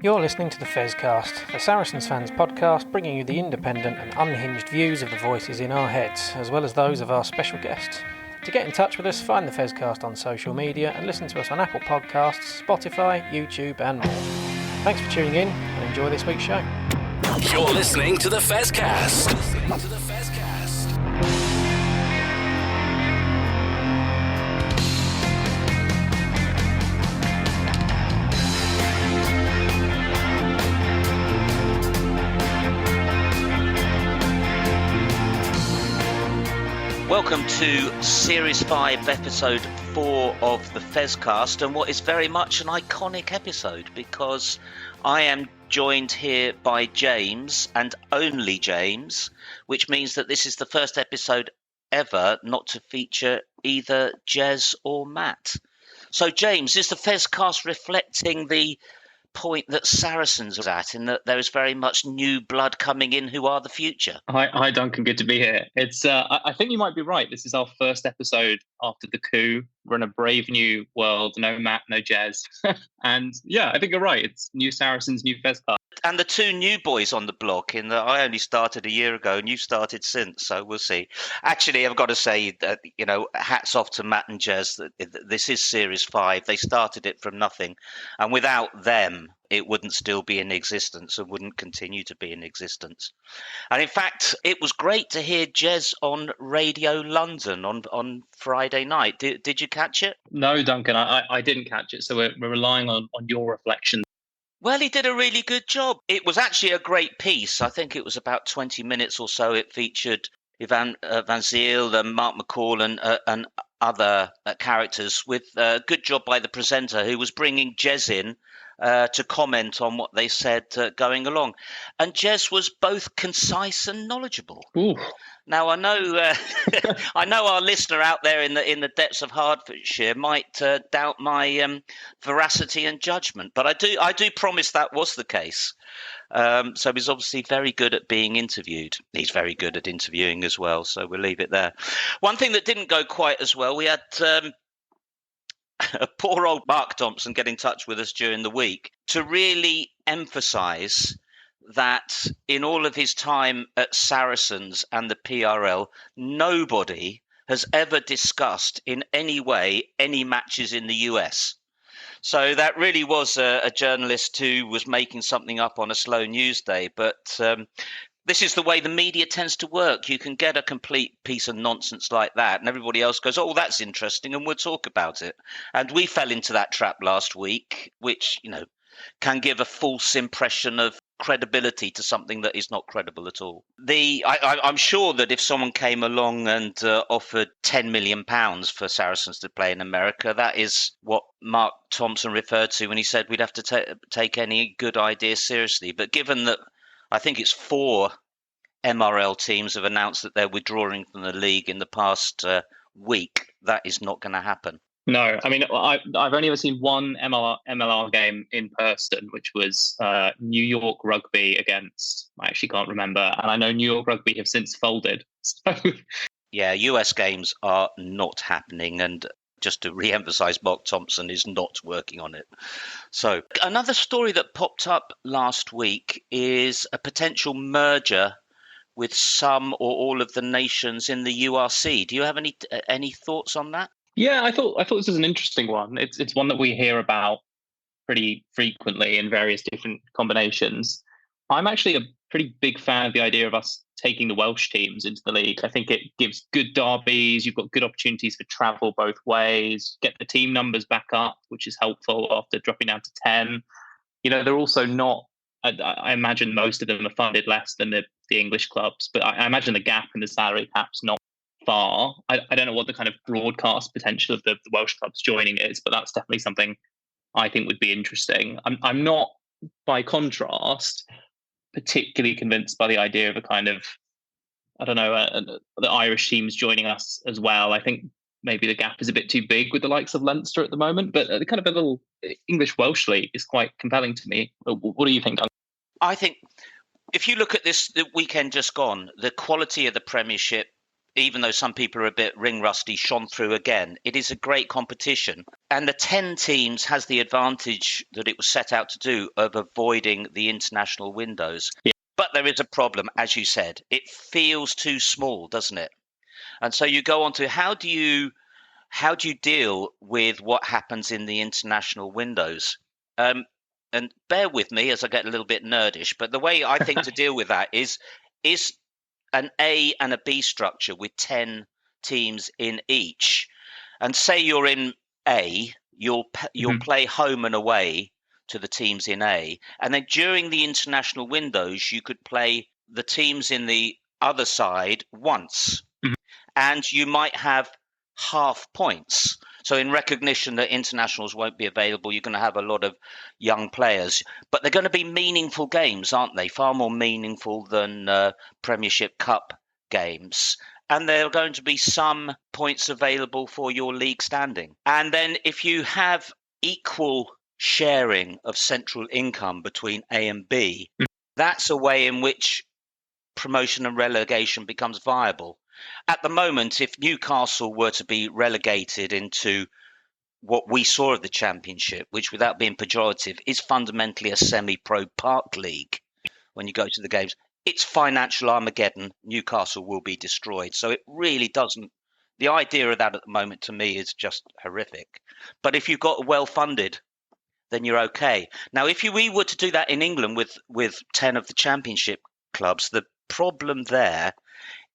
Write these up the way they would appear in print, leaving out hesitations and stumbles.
You're listening to the Fezcast, the Saracens fans podcast bringing you the independent and unhinged views of the voices in our heads, as well as those of our special guests. To get in touch with us, find the Fezcast on social media and listen to us on Apple Podcasts, Spotify, YouTube and more. Thanks for tuning in and enjoy this week's show. You're listening to the Fezcast. Welcome to Series 5, Episode 4 of the Fezcast, and what is very much an iconic episode because I am joined here by James, and only James, which means that this is the first episode ever not to feature either Jez or Matt. So, James, is the Fezcast reflecting the point that Saracens are at, in that there is very much new blood coming in who are the future? Hi, Duncan. Good to be here. It's I think you might be right. This is our first episode after the coup. We're in a brave new world. No Matt, no Jez. And yeah, I think you're right. It's new Saracens, new Fezcast. And the two new boys on the block, in that I only started a year ago and you've started since, so we'll see. Actually, I've got to say that, hats off to Matt and Jez. This is Series 5. They started it from nothing. And without them, it wouldn't still be in existence and wouldn't continue to be in existence. And in fact, it was great to hear Jez on Radio London on Friday night. Did you catch it? No, Duncan, I didn't catch it. So we're relying on your reflection. Well, he did a really good job. It was actually a great piece. I think it was about 20 minutes or so. It featured Ivan Van Ziel and Mark McCall and other characters, with a good job by the presenter, who was bringing Jez in to comment on what they said going along. And Jez was both concise and knowledgeable. Ooh. Now, I know I know our listener out there in the depths of Hertfordshire might doubt my veracity and judgment, but I do promise that was the case. So he's obviously very good at being interviewed. He's very good at interviewing as well, so we'll leave it there. One thing that didn't go quite as well, we had poor old Mark Thompson get in touch with us during the week to really emphasise that in all of his time at Saracens and the PRL, nobody has ever discussed in any way any matches in the US. So that really was a journalist who was making something up on a slow news day. But this is the way the media tends to work. You can get a complete piece of nonsense like that, and everybody else goes, oh, that's interesting, and we'll talk about it. And we fell into that trap last week, which, can give a false impression of credibility to something that is not credible at all. I'm sure that if someone came along and offered £10 million for Saracens to play in America, that is what Mark Thompson referred to when he said we'd have to take any good idea seriously. But given that I think it's 4 MRL teams have announced that they're withdrawing from the league in the past week, that is not going to happen. No, I mean, I've only ever seen one MLR game in person, which was New York Rugby against, I actually can't remember. And I know New York Rugby have since folded. So. Yeah, US games are not happening. And just to re-emphasize, Mark Thompson is not working on it. So another story that popped up last week is a potential merger with some or all of the nations in the URC. Do you have any thoughts on that? Yeah, I thought this was an interesting one. It's one that we hear about pretty frequently in various different combinations. I'm actually a pretty big fan of the idea of us taking the Welsh teams into the league. I think it gives good derbies. You've got good opportunities for travel both ways. Get the team numbers back up, which is helpful after dropping down to 10. They're also not. I imagine most of them are funded less than the English clubs, but I imagine the gap in the salary cap's not far. I don't know what the kind of broadcast potential of the Welsh clubs joining is, but that's definitely something I think would be interesting. I'm not, by contrast, particularly convinced by the idea of a kind of, the Irish teams joining us as well. I think maybe the gap is a bit too big with the likes of Leinster at the moment, but the kind of a little English-Welsh league is quite compelling to me. What do you think, Duncan? I think if you look at the weekend just gone, the quality of the Premiership even though some people are a bit ring rusty, shone through again. It is a great competition. And the 10 teams has the advantage that it was set out to do of avoiding the international windows. Yeah. But there is a problem, as you said. It feels too small, doesn't it? And so you go on to how do you deal with what happens in the international windows? And bear with me as I get a little bit nerdish, but the way I think to deal with that is an A and a B structure with 10 teams in each. And say you're in A, you'll play home and away to the teams in A. And then during the international windows, you could play the teams in the other side once. And you might have half points. So in recognition that internationals won't be available, you're going to have a lot of young players. But they're going to be meaningful games, aren't they? Far more meaningful than Premiership Cup games. And there are going to be some points available for your league standing. And then if you have equal sharing of central income between A and B, that's a way in which promotion and relegation becomes viable. At the moment, if Newcastle were to be relegated into what we saw of the Championship, which without being pejorative is fundamentally a semi-pro park league, when you go to the games, it's financial Armageddon. Newcastle will be destroyed. So it really doesn't. The idea of that at the moment to me is just horrific. But if you've got well-funded, then you're okay. Now, if we were to do that in England with 10 of the Championship clubs, the problem there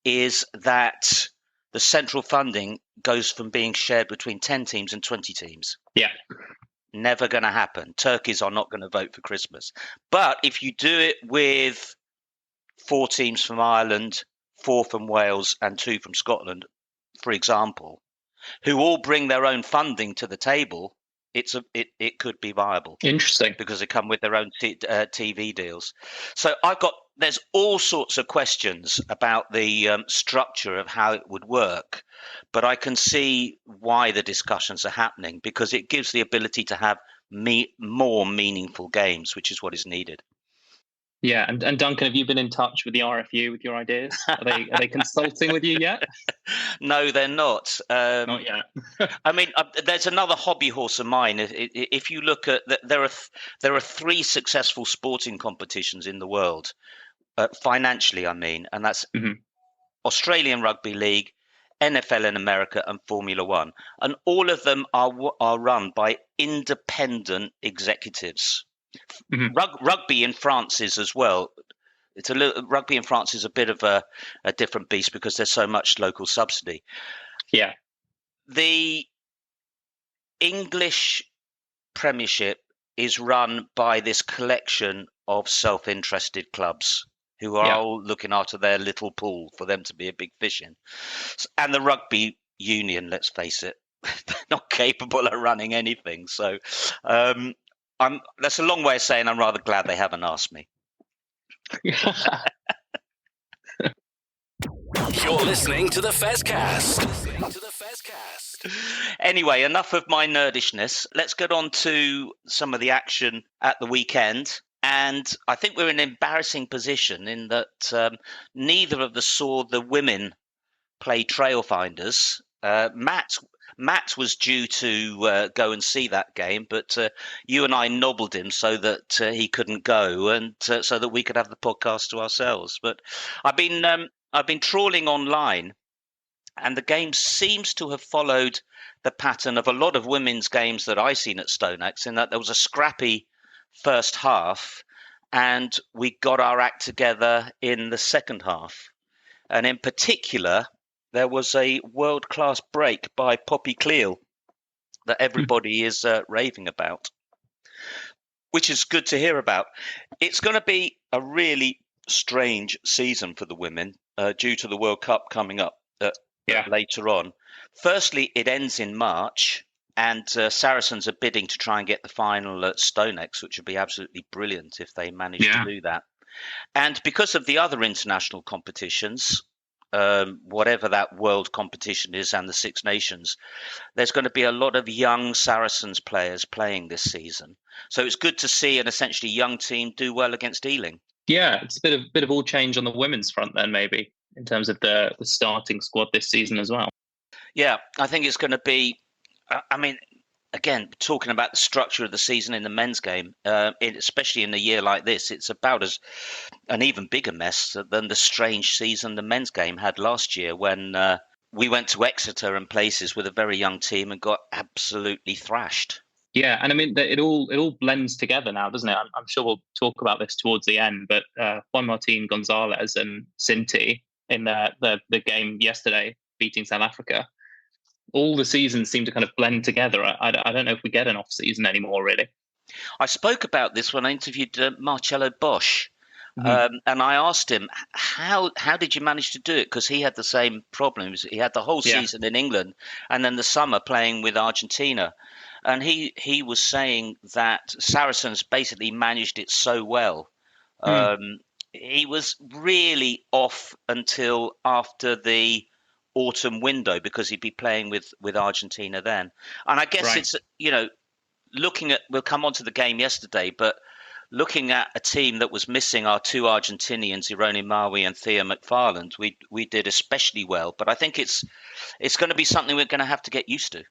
is that the central funding goes from being shared between 10 teams and 20 teams. Yeah. Never going to happen. Turkeys are not going to vote for Christmas. But if you do it with 4 teams from Ireland, 4 from Wales and 2 from Scotland, for example, who all bring their own funding to the table, it could be viable. Interesting. Because they come with their own TV deals. So there's all sorts of questions about the structure of how it would work, but I can see why the discussions are happening, because it gives the ability to have more meaningful games, which is what is needed. Yeah, and Duncan, have you been in touch with the RFU with your ideas? Are they consulting with you yet? No, they're not. Not yet. I mean, there's another hobby horse of mine. If you look at there are 3 successful sporting competitions in the world, financially, I mean, and that's Australian Rugby League, NFL in America, and Formula One, and all of them are run by independent executives. Rugby in France is as well. Rugby in France is a bit of a different beast because there's so much local subsidy. Yeah. The English Premiership is run by this collection of self-interested clubs who are all looking after their little pool for them to be a big fish in. And the rugby union, let's face it, they're not capable of running anything. So that's a long way of saying I'm rather glad they haven't asked me. You're listening to the Fezcast. Anyway, enough of my nerdishness. Let's get on to some of the action at the weekend. And I think we're in an embarrassing position in that neither of us saw the women play Trailfinders. Matt was due to go and see that game, but you and I nobbled him so that he couldn't go, and so that we could have the podcast to ourselves. But I've been trawling online, and the game seems to have followed the pattern of a lot of women's games that I've seen at Stoneaxe, in that there was a scrappy first half, and we got our act together in the second half. And in particular, there was a world-class break by Poppy Cleal that everybody is raving about, which is good to hear about. It's going to be a really strange season for the women due to the World Cup coming up later on. Firstly, it ends in March, and Saracens are bidding to try and get the final at Stoneaxe, which would be absolutely brilliant if they manage to do that. And because of the other international competitions, whatever that world competition is and the Six Nations, there's going to be a lot of young Saracens players playing this season. So it's good to see an essentially young team do well against Ealing. Yeah, it's a bit of all change on the women's front then, maybe. in terms of the starting squad this season as well. Yeah, I think it's going to be. I mean, again, talking about the structure of the season in the men's game, especially in a year like this, it's about as an even bigger mess than the strange season the men's game had last year when we went to Exeter and places with a very young team and got absolutely thrashed. Yeah, and I mean it all blends together now, doesn't it? I'm sure we'll talk about this towards the end, but Juan Martín Gonzalez and Sinti in the game yesterday, beating South Africa, all the seasons seem to kind of blend together. I don't know if we get an off season anymore, really. I spoke about this when I interviewed Marcelo Bosch. Mm-hmm. And I asked him, how did you manage to do it? Because he had the same problems. He had the whole season in England and then the summer playing with Argentina. And he was saying that Saracens basically managed it so well. He was really off until after the autumn window because he'd be playing with Argentina then. And I guess it's, looking at, we'll come on to the game yesterday, but looking at a team that was missing our two Argentinians, Irone Mawi and Thea McFarland, we did especially well. But I think it's going to be something we're going to have to get used to.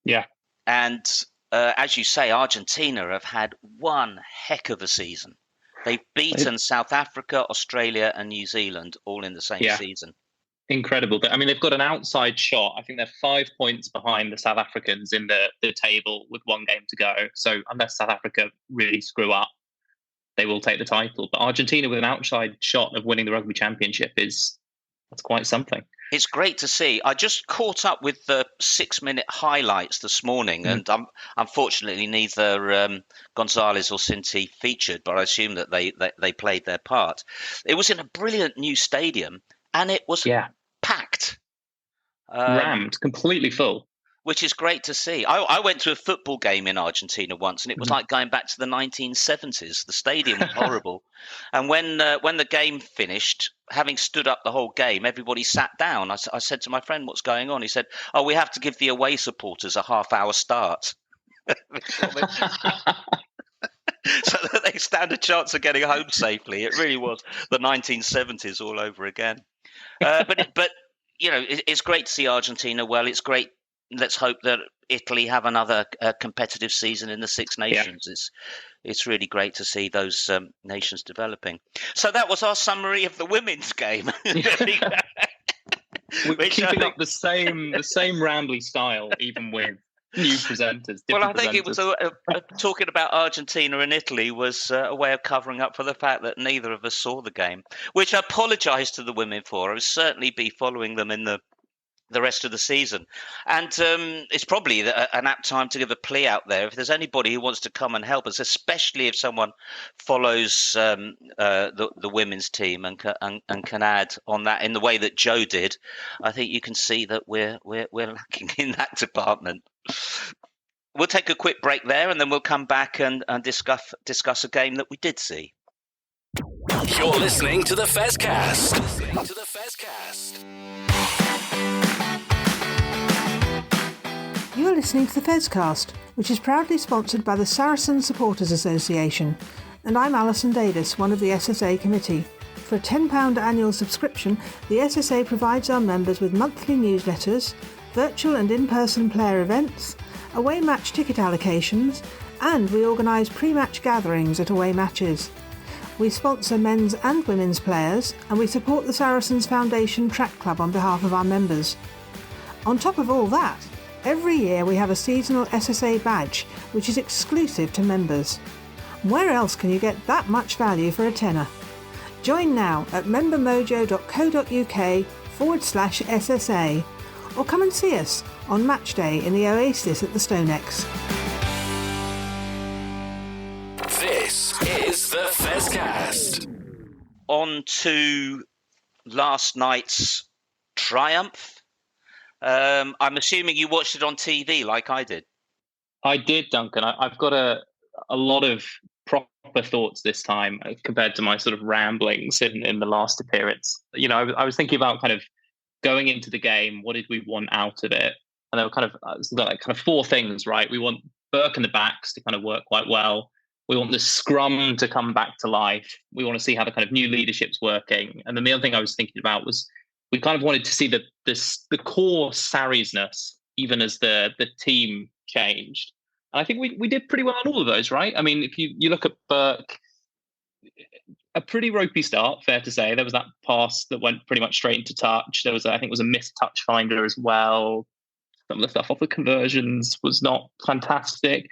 Yeah. And as you say, Argentina have had one heck of a season. They've beaten South Africa, Australia and New Zealand all in the same season. Incredible. I mean, they've got an outside shot. I think they're 5 points behind the South Africans in the table with one game to go. So unless South Africa really screw up, they will take the title. But Argentina with an outside shot of winning the Rugby Championship that's quite something. It's great to see. I just caught up with the 6-minute highlights this morning, and unfortunately neither Gonzalez or Sinti featured, but I assume that they played their part. It was in a brilliant new stadium, and it was packed. Rammed, completely full. Which is great to see. I went to a football game in Argentina once, and it was like going back to the 1970s. The stadium was horrible. And when the game finished, having stood up the whole game, everybody sat down. I said to my friend, "What's going on?" He said, "Oh, we have to give the away supporters a half-hour start." So that they stand a chance of getting home safely. It really was the 1970s all over again. But it's great to see Argentina well. It's great. Let's hope that Italy have another competitive season in the Six Nations. It's really great to see those nations developing. So that was our summary of the women's game. We're keeping up the same rambly style, even with new presenters. Well, I think it was talking about Argentina and Italy was a way of covering up for the fact that neither of us saw the game, which I apologise to the women for. I will certainly be following them in the rest of the season. And it's probably an apt time to give a plea out there. If there's anybody who wants to come and help us, especially if someone follows the women's team and can add on that in the way that Joe did, I think you can see that we're lacking in that department. We'll take a quick break there, and then we'll come back and discuss a game that we did see. You're listening to the Fezcast. You are listening to the Fezcast, which is proudly sponsored by the Saracen Supporters Association, and I'm Alison Davis, one of the SSA committee. For a £10 annual subscription, the SSA provides our members with monthly newsletters, virtual and in-person player events, away match ticket allocations, and we organise pre-match gatherings at away matches. We sponsor men's and women's players, and we support the Saracens Foundation Track Club on behalf of our members. On top of all that, every year we have a seasonal SSA badge, which is exclusive to members. Where else can you get that much value for a tenner? Join now at membermojo.co.uk/SSA, or come and see us on match day in the Oasis at the Stonex. This is the Fezcast. On to last night's triumph. I'm assuming you watched it on TV like I did. I did, Duncan. I've got a lot of proper thoughts this time compared to my sort of ramblings in the last appearance. I was thinking about kind of going into the game. What did we want out of it? And there were kind of 4 things, right? We want Burke and the backs to kind of work quite well. We want the scrum to come back to life. We want to see how the kind of new leadership's working. And then the other thing I was thinking about was we kind of wanted to see the core Sarries-ness, even as the team changed. And I think we did pretty well on all of those, right? I mean, if you look at Burke, a pretty ropey start, fair to say. There was that pass that went pretty much straight into touch. There was, I think, it was a missed touch finder as well. Some of the stuff off the conversions was not fantastic,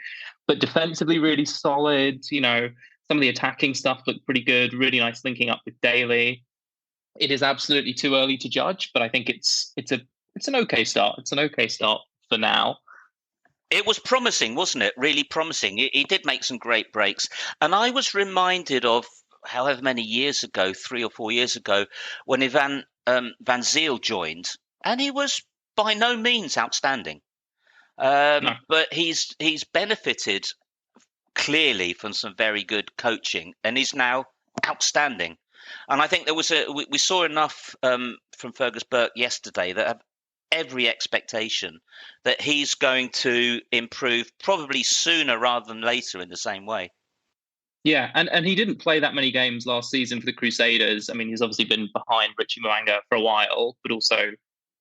but defensively really solid. You know, some of the attacking stuff looked pretty good. Really nice linking up with Daly. It is absolutely too early to judge, but I think it's an okay start. It's an okay start for now. It was promising, wasn't it? Really promising. He did make some great breaks, and I was reminded of however many years ago, 3 or 4 years ago, when Van Zyl joined, and he was by no means outstanding. No. But he's benefited clearly from some very good coaching, and he's now outstanding. And I think we saw enough from Fergus Burke yesterday that have every expectation that he's going to improve probably sooner rather than later in the same way. Yeah, and he didn't play that many games last season for the Crusaders. I mean, he's obviously been behind Richie Mwanga for a while, but also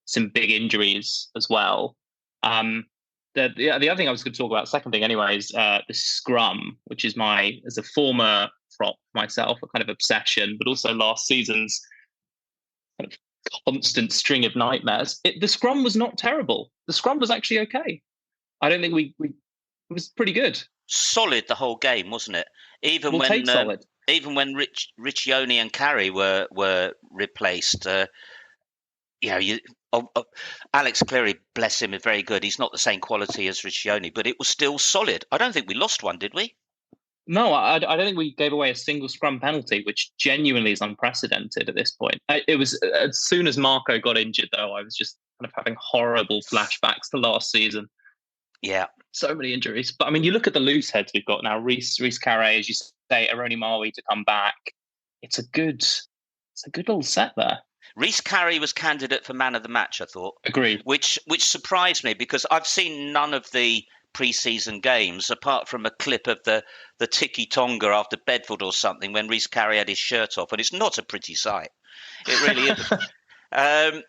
some big injuries as well. The other thing I was going to talk about, second thing anyway, is the scrum, which is as a former prop myself, a kind of obsession, but also last season's kind of constant string of nightmares. The scrum was not terrible. The scrum was actually okay. I don't think it was pretty good. Solid the whole game, wasn't it? Even when Riccioni and Carey were replaced, Alex Cleary, bless him, is very good. He's not the same quality as Riccioni, but it was still solid. I don't think we lost one, did we? No, I don't think we gave away a single scrum penalty, which genuinely is unprecedented at this point. It was as soon as Marco got injured, though, I was just kind of having horrible flashbacks to last season. Yeah. So many injuries. But I mean, you look at the loose heads we've got now, Rhys Carré, as you say, Aroni Mawi to come back. It's a good little set there. Rhys Carré was candidate for man of the match, I thought. Agreed. Which surprised me because I've seen none of the pre-season games apart from a clip of the Tiki Tonga after Bedford or something when Rhys Carré had his shirt off, and it's not a pretty sight. It really isn't. I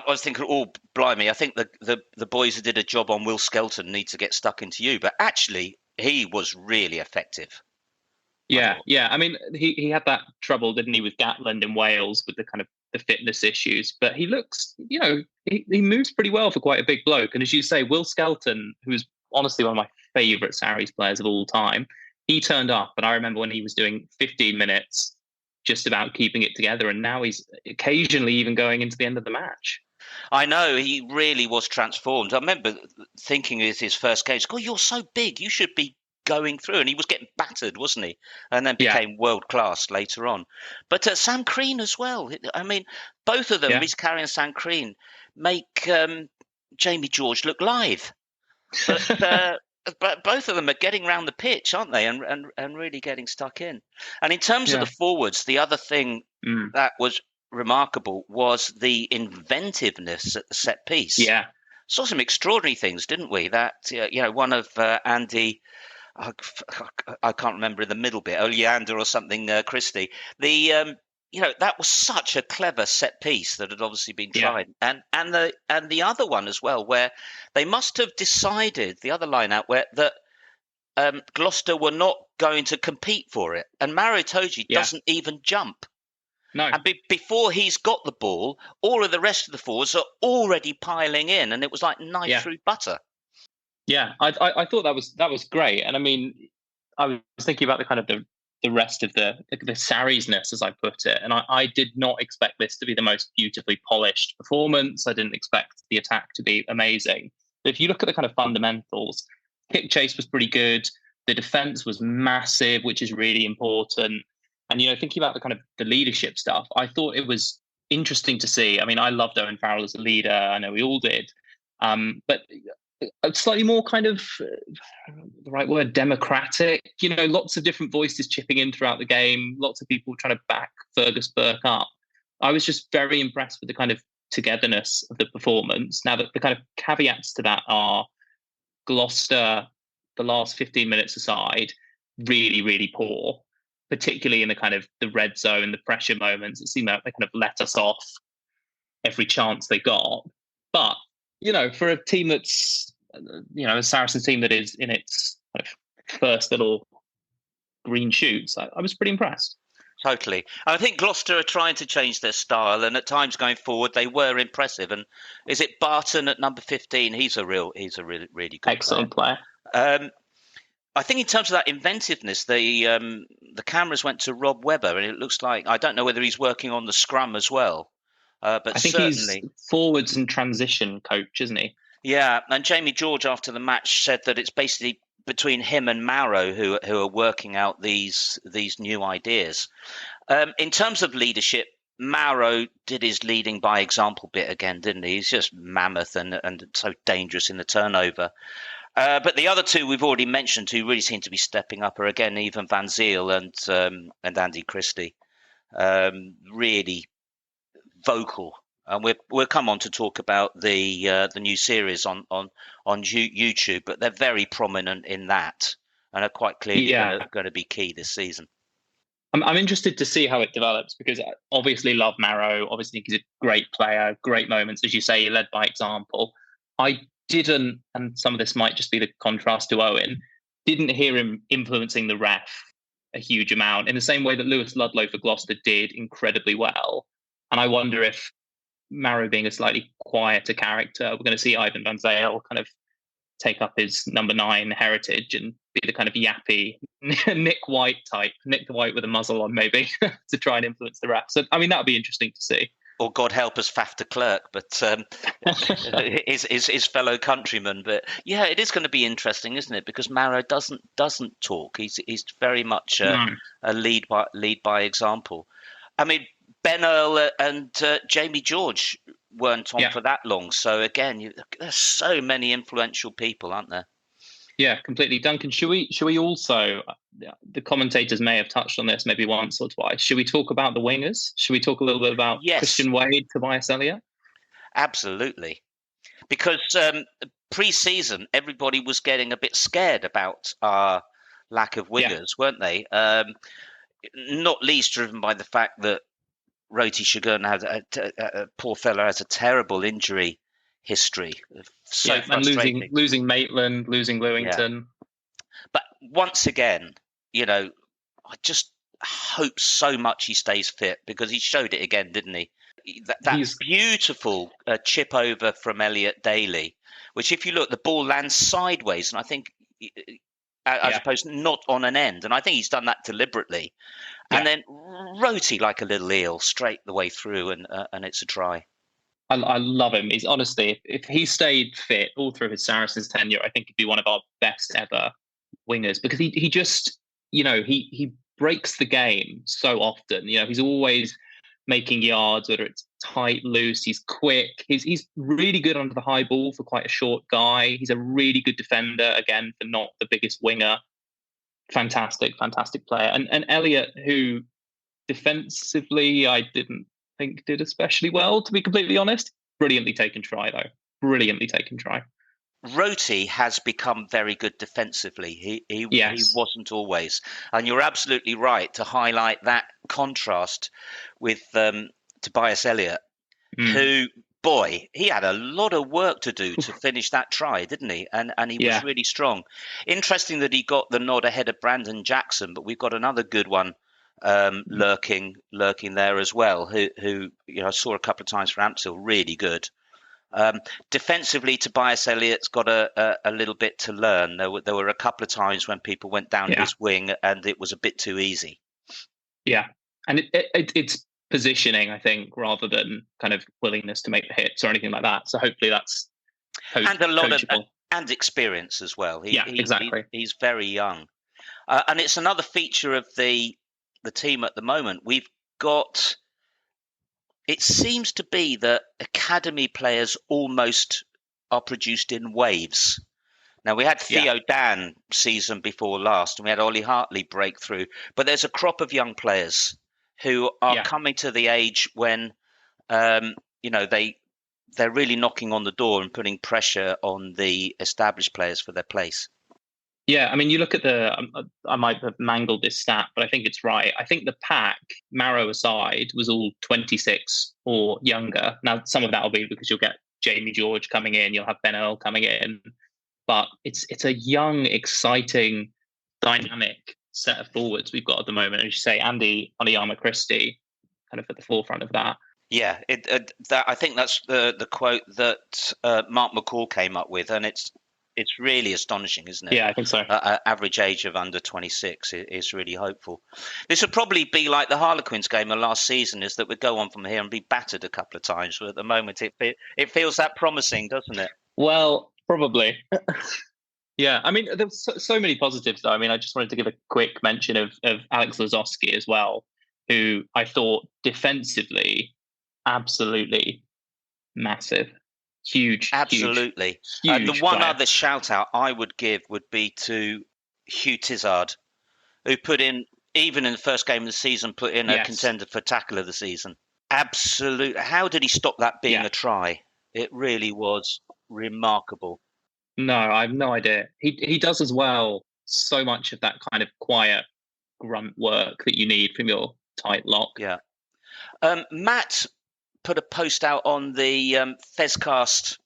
was thinking, oh, blimey, I think the boys who did a job on Will Skelton need to get stuck into you. But actually, he was really effective. Yeah. I mean, he had that trouble, didn't he, with Gatland in Wales with the kind of the fitness issues. But he looks, he moves pretty well for quite a big bloke. And as you say, Will Skelton, who's honestly one of my favourite Sarries players of all time, he turned up. And I remember when he was doing 15 minutes, just about keeping it together. And now he's occasionally even going into the end of the match. I know, he really was transformed. I remember thinking as his first game, God, you're so big, you should be going through. And he was getting battered, wasn't he? And then became world class later on. But Sam Crean as well. I mean, both of them, Rhys Carré and Sam Crean, make Jamie George look live. But both of them are getting around the pitch, aren't they? And really getting stuck in. And in terms of the forwards, the other thing that was remarkable was the inventiveness at the set piece. Yeah. Saw some extraordinary things, didn't we? That, one of Andy, I can't remember in the middle bit, Oleander or something, Christie. That was such a clever set piece that had obviously been tried. And the other one as well, where they must have decided, the other line out, that Gloucester were not going to compete for it. And Mario Toji doesn't even jump. No. And before he's got the ball, all of the rest of the forwards are already piling in, and it was like knife through butter. Yeah, I thought that was great. And I mean, I was thinking about the kind of the rest of the Sarries-ness, as I put it. And I did not expect this to be the most beautifully polished performance. I didn't expect the attack to be amazing. But if you look at the kind of fundamentals, kick chase was pretty good. The defense was massive, which is really important. And, thinking about the kind of the leadership stuff, I thought it was interesting to see. I mean, I loved Owen Farrell as a leader. I know we all did. But a slightly more kind of, the right word, democratic, lots of different voices chipping in throughout the game, lots of people trying to back Fergus Burke up. I was just very impressed with the kind of togetherness of the performance. Now, that the kind of caveats to that are Gloucester, the last 15 minutes aside, really, really poor, particularly in the kind of the red zone, the pressure moments. It seemed like they kind of let us off every chance they got. But, for a team that's, a Saracens team that is in its kind of first little green shoots, I was pretty impressed. Totally. I think Gloucester are trying to change their style, and at times going forward, they were impressive. And is it Barton at number 15? He's a really, really good Excellent player. I think in terms of that inventiveness, the cameras went to Rob Webber, and it looks like, I don't know whether he's working on the scrum as well, but I think certainly he's forwards and transition coach, isn't he? Yeah, and Jamie George after the match said that it's basically between him and Mauro who are working out these new ideas. In terms of leadership, Mauro did his leading by example bit again, didn't he? He's just mammoth and so dangerous in the turnover. But the other two we've already mentioned who really seem to be stepping up are again Ivan Van Zyl and Andy Christie. Really vocal. And we'll come on to talk about the new series on YouTube, but they're very prominent in that and are quite clearly going to be key this season. I'm interested to see how it develops because I obviously love Mauro. Obviously, he's a great player, great moments, as you say, he led by example. I didn't, and some of this might just be the contrast to Owen, didn't hear him influencing the ref a huge amount in the same way that Lewis Ludlow for Gloucester did incredibly well. And I wonder if Mauro being a slightly quieter character, we're going to see Ivan Van Zyl kind of take up his number 9 heritage and be the kind of yappy Nick White type, Nick the White with a muzzle on maybe to try and influence the ref. So, I mean, that would be interesting to see. Or God help us, Faf de Klerk, but his fellow countryman. But yeah, it is going to be interesting, isn't it? Because Mauro doesn't talk. He's very much a lead by example. I mean, Ben Earl and Jamie George weren't on for that long. So again, there's so many influential people, aren't there? Yeah, completely. Duncan, should we also, the commentators may have touched on this maybe once or twice, should we talk about the wingers? Should we talk a little bit about Christian Wade, Tobias Elliott? Absolutely. Because pre-season, everybody was getting a bit scared about our lack of wingers, weren't they? Not least driven by the fact that Roti Shagun has a poor fellow has a terrible injury history. So frustrating. And losing Maitland, losing Lewington. Yeah. But once again, I just hope so much he stays fit because he showed it again, didn't he? That beautiful chip over from Elliot Daly, which if you look, the ball lands sideways, and I think as opposed not on an end, and I think he's done that deliberately. Yeah. And then Roti like a little eel straight the way through, and it's a try. I love him. He's honestly, if he stayed fit all through his Saracens tenure, I think he'd be one of our best ever wingers because he just, he breaks the game so often. He's always making yards, whether it's tight, loose. He's quick. He's really good under the high ball for quite a short guy. He's a really good defender, again, for not the biggest winger. Fantastic player. And Elliot, who defensively I didn't think did especially well, to be completely honest. Brilliantly taken try, though. Brilliantly taken try. Roti has become very good defensively. He wasn't always. And you're absolutely right to highlight that contrast with Tobias Elliott, who, boy, he had a lot of work to do to finish that try, didn't he? And he was really strong. Interesting that he got the nod ahead of Brandon Jackson, but we've got another good one lurking there as well, who I saw a couple of times for Ampshill, really good. Defensively, Tobias Elliott's got a little bit to learn. There were a couple of times when people went down his wing and it was a bit too easy. Yeah, and it's positioning, I think, rather than kind of willingness to make the hits or anything like that. So hopefully that's and a lot coachable. And experience as well. Exactly. He's very young, and it's another feature of the team at the moment. We've got. It seems to be that academy players almost are produced in waves. Now, we had Theo Dan season before last, and we had Ollie Hartley breakthrough. But there's a crop of young players who are coming to the age when, they're really knocking on the door and putting pressure on the established players for their place. Yeah, I mean, you look at I might have mangled this stat, but I think it's right. I think the pack, Marrow aside, was all 26 or younger. Now, some of that will be because you'll get Jamie George coming in, you'll have Ben Earl coming in, but it's a young, exciting, dynamic set of forwards we've got at the moment. As you say, Andy Oniyama Christie, kind of at the forefront of that. Yeah, I think that's the quote that Mark McCall came up with, and it's really astonishing, isn't it? Yeah, I think so. Average age of under 26 is really hopeful. This would probably be like the Harlequins game of last season, is that we go on from here and be battered a couple of times. But at the moment, it feels that promising, doesn't it? Well, probably. Yeah, I mean, there's so many positives, though. I mean, I just wanted to give a quick mention of Alex Lazowski as well, who I thought defensively, absolutely massive. Huge. Absolutely. Huge the one player. other shout out I would give would be to Hugh Tizard, who put in, even in the first game of the season, put in a contender for tackle of the season. Absolutely. How did he stop that being a try? It really was remarkable. No, I have no idea. He does as well so much of that kind of quiet grunt work that you need from your tight lock. Yeah. Matt put a post out on the Fezcast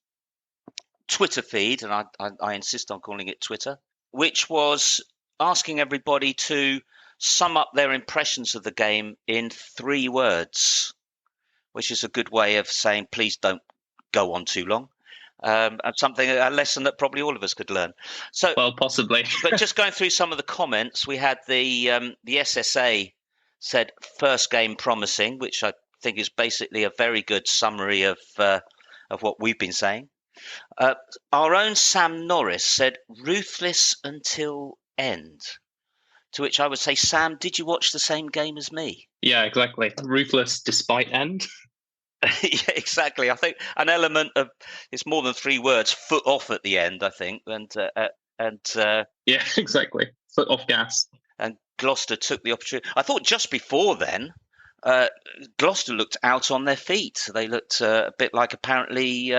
Twitter feed, and I insist on calling it Twitter, which was asking everybody to sum up their impressions of the game in 3 words, which is a good way of saying, please don't go on too long. A lesson that probably all of us could learn. So, well, possibly. But just going through some of the comments, we had the SSA said first game promising, which I think is basically a very good summary of what we've been saying. Our own Sam Norris said ruthless until end. To which I would say, Sam, did you watch the same game as me? Yeah, exactly. Ruthless despite end. Yeah, exactly. I think an element of it's more than 3 words. Foot off at the end, I think, and yeah, exactly. Foot off gas. And Gloucester took the opportunity. I thought just before then, Gloucester looked out on their feet. They looked a bit like apparently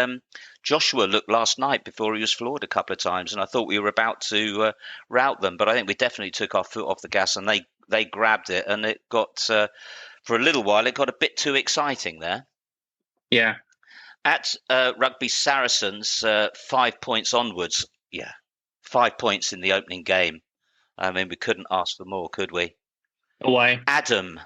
Joshua looked last night before he was floored a couple of times, and I thought we were about to rout them. But I think we definitely took our foot off the gas, and they grabbed it, and it got for a little while it got a bit too exciting there. Yeah. At Rugby Saracens, 5 points onwards. Yeah, 5 points in the opening game. I mean, we couldn't ask for more, could we? Away. Adam,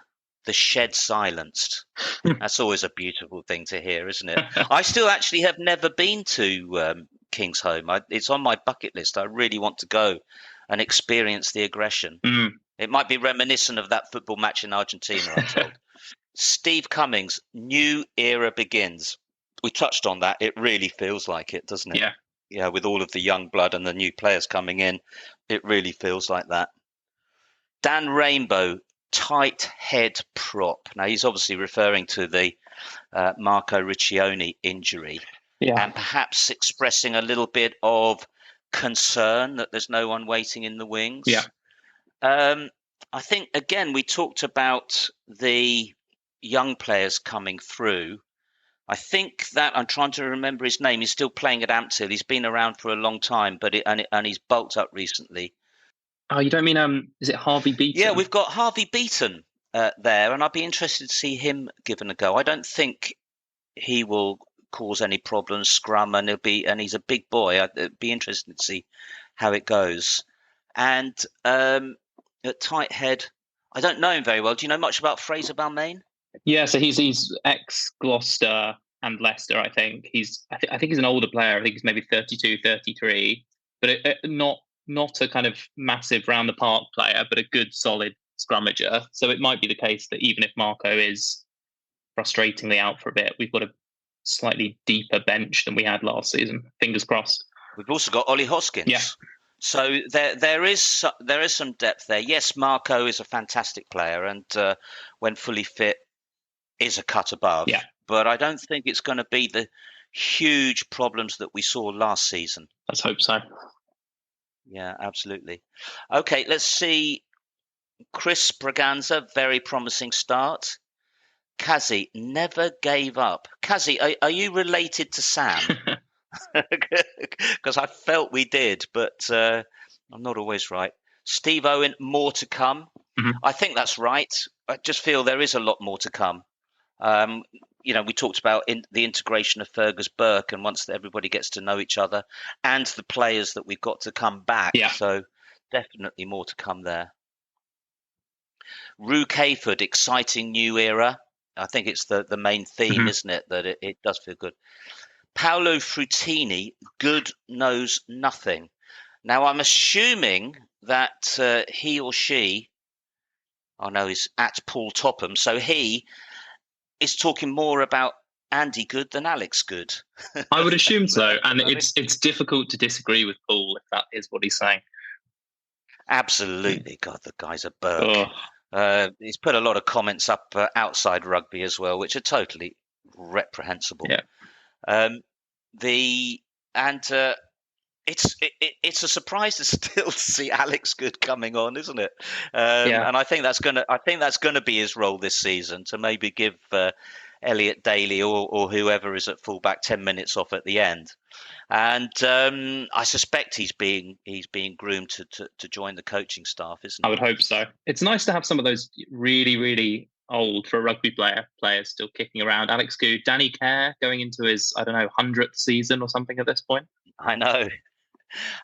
the shed silenced. That's always a beautiful thing to hear, isn't it? I still actually have never been to Kingsholm. It's on my bucket list. I really want to go and experience the aggression. It might be reminiscent of that football match in Argentina, I'm told. Steve Cummings, new era begins. We touched on that. It really feels like it, doesn't it? Yeah. Yeah, with all of the young blood and the new players coming in, it really feels like that. Dan Rainbow, tight head prop. Now, he's obviously referring to the Marco Riccioni injury, and perhaps expressing a little bit of concern that there's no one waiting in the wings. Yeah. I think, again, we talked about the young players coming through. I think that I'm trying to remember his name. He's still playing at Ampthill. He's been around for a long time, but and he's bulked up recently. Oh, you don't mean is it Harvey Beaton? Yeah, we've got Harvey Beaton there, and I'd be interested to see him given a go. I don't think he will cause any problems. Scrum, and he's a big boy. I'd be interested to see how it goes. And at tight head, I don't know him very well. Do you know much about Fraser Balmain? Yeah, so he's ex-Gloucester and Leicester, I think. I think he's an older player. I think he's maybe 32, 33, but not a kind of massive round-the-park player, but a good, solid scrummager. So it might be the case that even if Marco is frustratingly out for a bit, we've got a slightly deeper bench than we had last season. Fingers crossed. We've also got Ollie Hoskins. Yeah. So there is some depth there. Yes, Marco is a fantastic player, and when fully fit, is a cut above. Yeah. But I don't think it's going to be the huge problems that we saw last season. Let's hope so. Yeah, absolutely. Okay, let's see. Chris Braganza, very promising start. Kazi never gave up. Kazi, are you related to Sam? Because I felt we did, but I'm not always right. Steve Owen, more to come. Mm-hmm. I think that's right. I just feel there is a lot more to come. We talked about the integration of Fergus Burke, and once everybody gets to know each other, and the players that we've got to come back. Yeah. So definitely more to come there. Rue Cayford, exciting new era. I think it's the main theme, isn't it? That it does feel good. Paolo Frutini, good knows nothing. Now, I'm assuming that he or she, he's at Paul Topham, so he is talking more about Andy Good than Alex Good. I would assume so, and it's difficult to disagree with Paul if that is what he's saying. Absolutely. God, the guy's a Burke. He's put a lot of comments up outside rugby as well, which are totally reprehensible. Yeah. It's a surprise to still see Alex Good coming on, isn't it? Yeah. And I think that's gonna be his role this season, to maybe give Elliot Daly or whoever is at fullback 10 minutes off at the end. And I suspect he's being groomed to join the coaching staff, isn't he? I would hope so. It's nice to have some of those really, really old for a rugby players still kicking around. Alex Good, Danny Kerr going into his 100th season or something at this point. I know.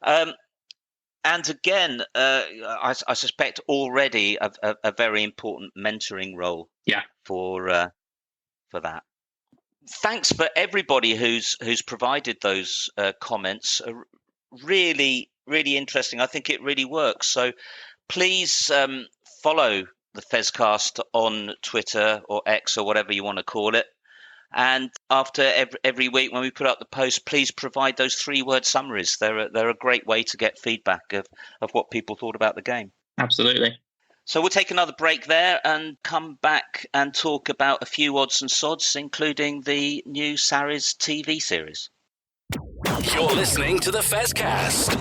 And again, I suspect already a very important mentoring role. Yeah. For that. Thanks for everybody who's provided those comments. Really, really interesting. I think it really works. So please follow the Fezcast on Twitter or X or whatever you want to call it. And after every week when we put up the post, please provide those 3-word summaries. They're a great way to get feedback of what people thought about the game. Absolutely. So we'll take another break there and come back and talk about a few odds and sods, including the new Sarries TV series. You're listening to the Fezcast.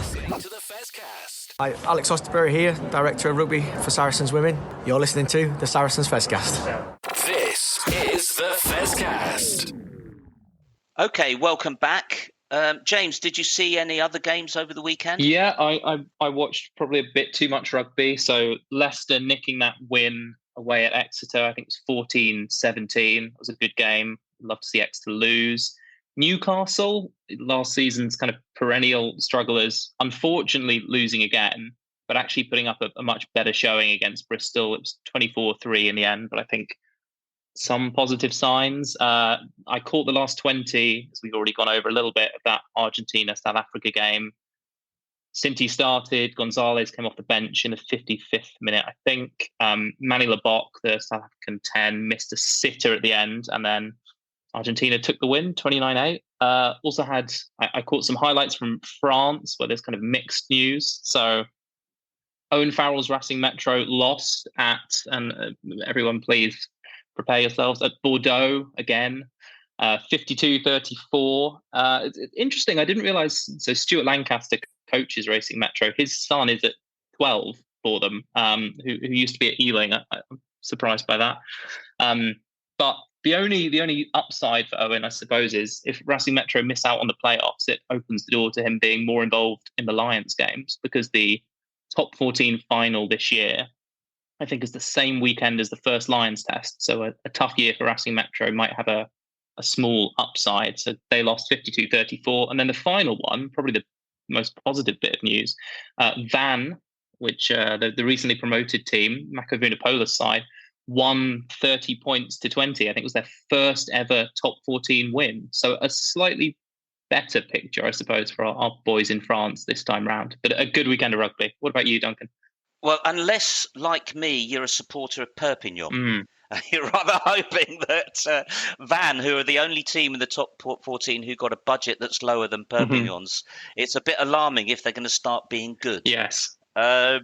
Hi, Alex Osterbury here, Director of Rugby for Saracens Women. You're listening to the Saracens Fezcast. This is the Fezcast. Okay, welcome back. James, did you see any other games over the weekend? Yeah, I watched probably a bit too much rugby. So Leicester nicking that win away at Exeter, I think it was 14-17. It was a good game. Love to see Exeter lose. Newcastle, last season's kind of perennial strugglers, unfortunately losing again, but actually putting up a much better showing against Bristol. It was 24-3 in the end, but I think some positive signs. I caught the last 20, as we've already gone over a little bit, of that Argentina-South Africa game. Sinti started, Gonzalez came off the bench in the 55th minute, I think. Manny Labok, the South African 10, missed a sitter at the end, and then Argentina took the win, 29-8. Also had, I caught some highlights from France, where there's kind of mixed news. So Owen Farrell's Racing Metro lost at, and everyone please prepare yourselves, at Bordeaux again, 52-34. It's interesting, I didn't realise, so Stuart Lancaster coaches Racing Metro. His son is at 12 for them, who used to be at Ealing. I'm surprised by that. But the only upside for Owen, I suppose, is if Racing Metro miss out on the playoffs, it opens the door to him being more involved in the Lions games, because the top 14 final this year, I think, is the same weekend as the first Lions test. So a tough year for Racing Metro might have a small upside. So they lost 52-34. And then the final one, probably the most positive bit of news, Van, which the recently promoted team, Mako Vunipola's side, won 30 points to 20. I think it was their first ever top 14 win. So a slightly better picture, I suppose, for our boys in France this time round. But a good weekend of rugby. What about you, Duncan? Well, unless, like me, you're a supporter of Perpignan. You're rather hoping that Van, who are the only team in the top 14 who got a budget that's lower than Perpignan's, it's a bit alarming if they're going to start being good. Yes. As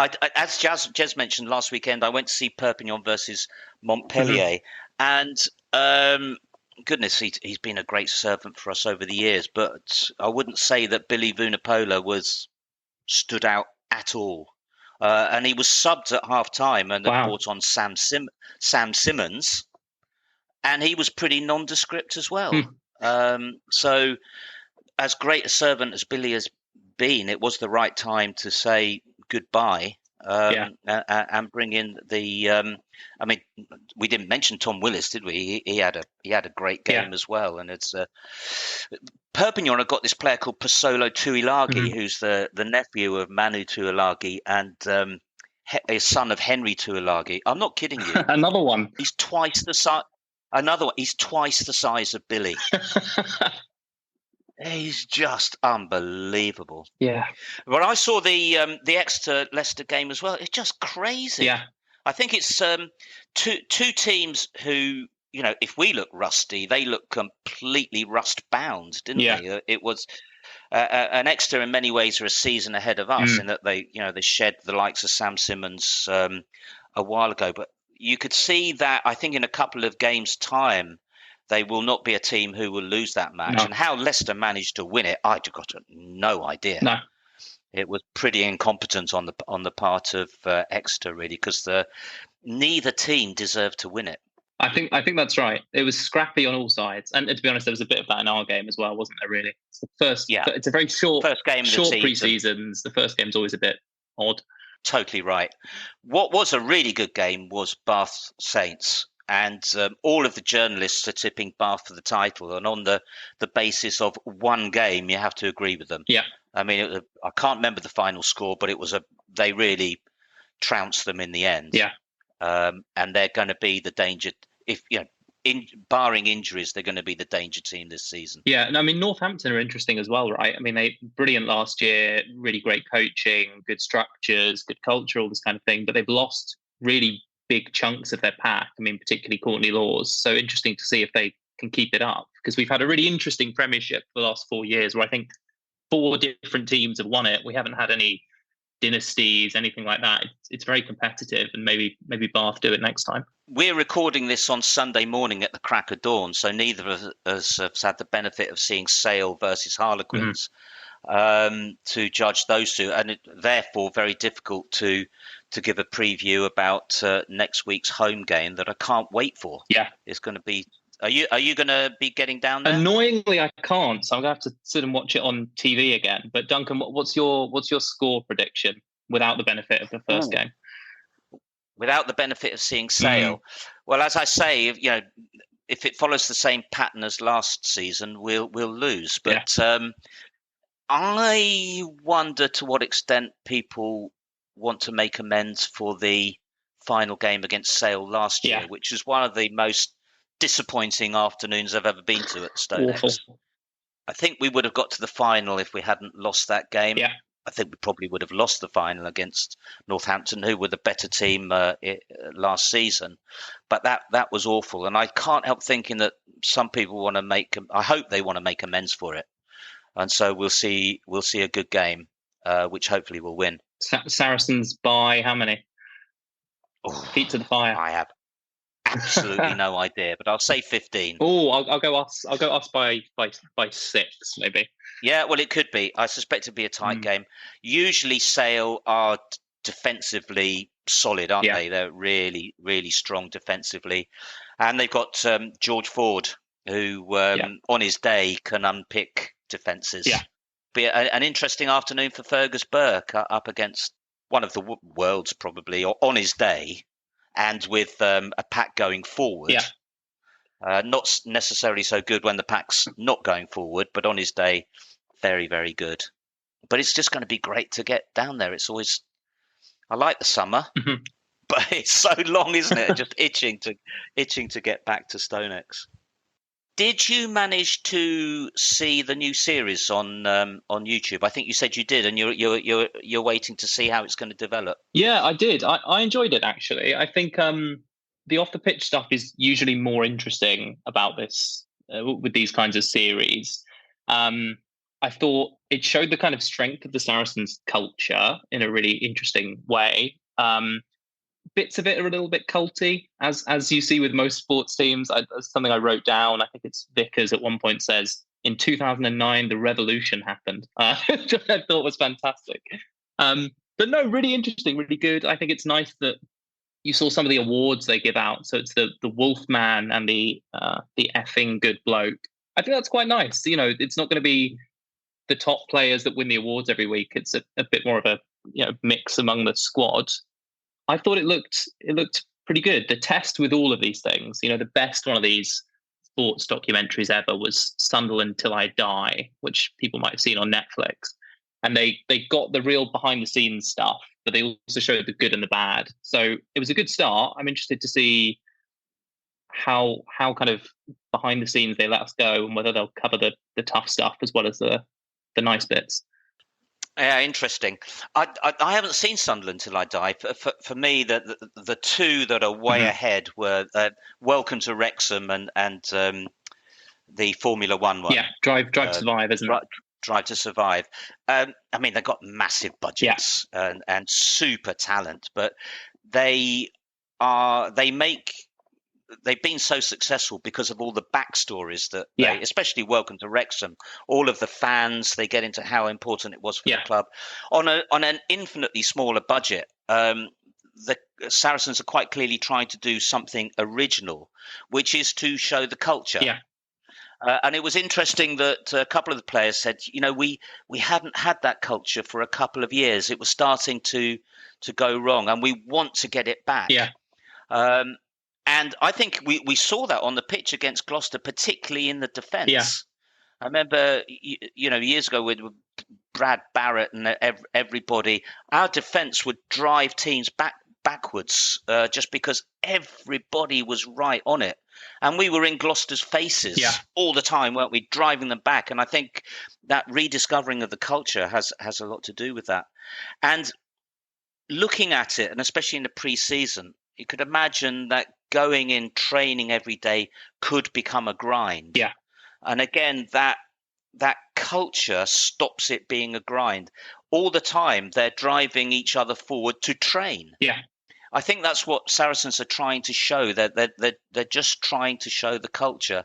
Jez mentioned last weekend, I went to see Perpignan versus Montpellier. And goodness, he's been a great servant for us over the years. But I wouldn't say that Billy Vunipola stood out at all. And he was subbed at half-time, and they brought on Sam Simmons, and he was pretty nondescript as well. So as great a servant as Billy has been. It was the right time to say goodbye. And bring in the. I mean, we didn't mention Tom Willis, did we? He had a great game as well, and it's Perpignan have got this player called Pasolo Tuilagi, who's the nephew of Manu Tuilagi and a son of Henry Tuilagi. I'm not kidding you. Another one. He's twice the size. Another one. He's twice the size of Billy. He's just unbelievable. Yeah. But I saw the Exeter Leicester game as well. It's just crazy. Yeah. I think it's two teams who, if we look rusty, they look completely rust bound, didn't they? It was and Exeter in many ways are a season ahead of us in that they shed the likes of Sam Simmons a while ago. But you could see that I think in a couple of games' time, they will not be a team who will lose that match. No. And how Leicester managed to win it, I got no idea. No. It was pretty incompetent on the part of Exeter, really, because neither team deserved to win it. I think that's right. It was scrappy on all sides, and to be honest, there was a bit of that in our game as well, wasn't there? Really, it's the first. Yeah, it's a very short game. Short pre-seasons. The first game's always a bit odd. Totally right. What was a really good game was Bath Saints. And all of the journalists are tipping Bath for the title. And on the basis of one game, you have to agree with them. Yeah. I mean, I can't remember the final score, but they really trounced them in the end. Yeah. And they're going to be the danger. Barring injuries, they're going to be the danger team this season. Yeah. And I mean, Northampton are interesting as well, right? I mean, they brilliant last year, really great coaching, good structures, good culture, all this kind of thing. But they've lost really big chunks of their pack. I mean, particularly Courtney Laws. So interesting to see if they can keep it up, because we've had a really interesting Premiership for the last 4 years where I think 4 different teams have won it. We haven't had any dynasties, anything like that. It's very competitive, and maybe Bath do it next time. We're recording this on Sunday morning at the crack of dawn, so neither of us have had the benefit of seeing Sale versus Harlequins to judge those two, and therefore very difficult to give a preview about next week's home game that I can't wait for. Yeah, it's going to be. Are you going to be getting down there? Annoyingly, I can't, so I'm going to have to sit and watch it on TV again. But Duncan, what's your score prediction without the benefit of the first game? Without the benefit of seeing Sale, well, as I say, if it follows the same pattern as last season, we'll lose. But I wonder to what extent people want to make amends for the final game against Sale last year, which was one of the most disappointing afternoons I've ever been to at StoneX. I think we would have got to the final if we hadn't lost that game. Yeah. I think we probably would have lost the final against Northampton, who were the better team last season. But that was awful, and I can't help thinking that some people want to make. I hope they want to make amends for it, and so we'll see a good game, which hopefully will win. Saracens by how many? Feet to the fire. I have absolutely no idea, but I'll say 15. Oh, I'll go us. I'll go us by 6, maybe. Yeah, well, it could be. I suspect it'd be a tight game. Usually, Sale are defensively solid, aren't they? They're really, really strong defensively, and they've got George Ford, who on his day can unpick defences. Yeah, be an interesting afternoon for Fergus Burke up against one of the world's probably on his day. And with a pack going forward, not necessarily so good when the pack's not going forward, but on his day, very, very good. But it's just going to be great to get down there. It's always, I like the summer, but it's so long, isn't it? Just itching to get back to StoneX. Did you manage to see the new series on YouTube? I think you said you did, and you're waiting to see how it's going to develop. Yeah, I did. I enjoyed it, actually. I think the off the pitch stuff is usually more interesting about this with these kinds of series. I thought it showed the kind of strength of the Saracens culture in a really interesting way. Bits of it are a little bit culty, as you see with most sports teams. Something I wrote down, I think it's Vickers at one point says, in 2009, the revolution happened, which I thought was fantastic. But no, really interesting, really good. I think it's nice that you saw some of the awards they give out. So it's the Wolfman and the effing good bloke. I think that's quite nice. It's not going to be the top players that win the awards every week. It's a bit more of a mix among the squad. I thought it looked pretty good. The test with all of these things, the best one of these sports documentaries ever was Sunderland Till I Die, which people might have seen on Netflix. And they got the real behind the scenes stuff, but they also showed the good and the bad. So it was a good start. I'm interested to see how kind of behind the scenes they let us go, and whether they'll cover the tough stuff as well as the nice bits. Yeah, interesting. I haven't seen Sunderland Till I Die. For me, the two that are way ahead were Welcome to Wrexham and the Formula One one. Yeah, Drive to Survive, isn't it? Drive to Survive. I mean, they've got massive budgets and super talent, but they've been so successful because of all the backstories that they, especially Welcome to Wrexham, all of the fans, they get into how important it was for the club on an infinitely smaller budget. The Saracens are quite clearly trying to do something original, which is to show the culture. Yeah. And it was interesting that a couple of the players said, we hadn't had that culture for a couple of years. It was starting to go wrong, and we want to get it back. Yeah. And I think we saw that on the pitch against Gloucester, particularly in the defence. Yeah. I remember, years ago with Brad Barrett and everybody, our defence would drive teams backwards just because everybody was right on it. And we were in Gloucester's faces all the time, weren't we, driving them back? And I think that rediscovering of the culture has a lot to do with that. And looking at it, and especially in the pre-season, you could imagine that going in, training every day could become a grind. Yeah. And again, that culture stops it being a grind. All the time, they're driving each other forward to train. Yeah. I think that's what Saracens are trying to show. They're just trying to show the culture.